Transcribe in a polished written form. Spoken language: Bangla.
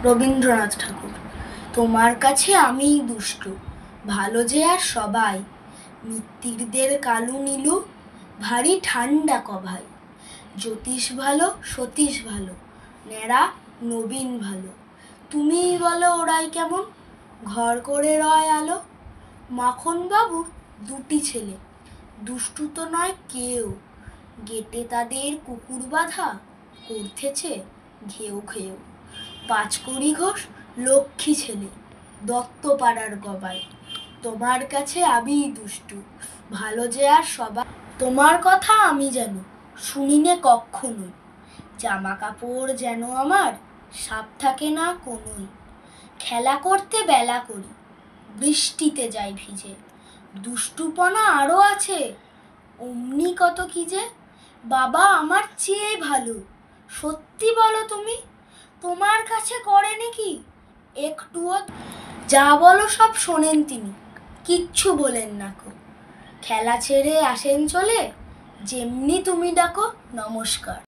রবীন্দ্রনাথ ঠাকুর। তোমার কাছে আমিই দুষ্টু, ভালো যে আর সবাই, মিত্তিরদের কালু নীলু, ভারী ঠান্ডা কভাই। জ্যোতিষ ভালো, সতীশ ভালো, ন্যাড়া নবীন ভালো, তুমিই বলো ওরাই কেমন, ঘর করে রয় আলো। মাখনবাবুর দুটি ছেলে, দুষ্টু তো নয় কেউ, গেটে তাদের কুকুর বাঁধা, করতেছে ঘেউ ঘেউ। পাঁচকড়ি ঘোষ লক্ষ্মী ছেলে, দত্তপাড়ার গবাই, তোমার কাছে আমিই দুষ্টু, ভালো যে আর সবাই। তোমার কথা আমি জানি, শুনিনে কক্ষণই, জামা কাপড় যেন আমার সাপ থাকে না কোনোই। খেলা করতে বেলা করি, বৃষ্টিতে যাই ভিজে, দুষ্টুপনা আরও আছে অমনি কত কি যে। বাবা আমার চেয়ে ভালো, সত্যি বলো তুমি, তোমার কাছে করে নাকি একটুও? যা বলো সব শোনেন তিনি, কিচ্ছু বলেন না কো। খেলা ছেড়ে আসেন চলে, যেমনি তুমি ডাকো নমস্কার।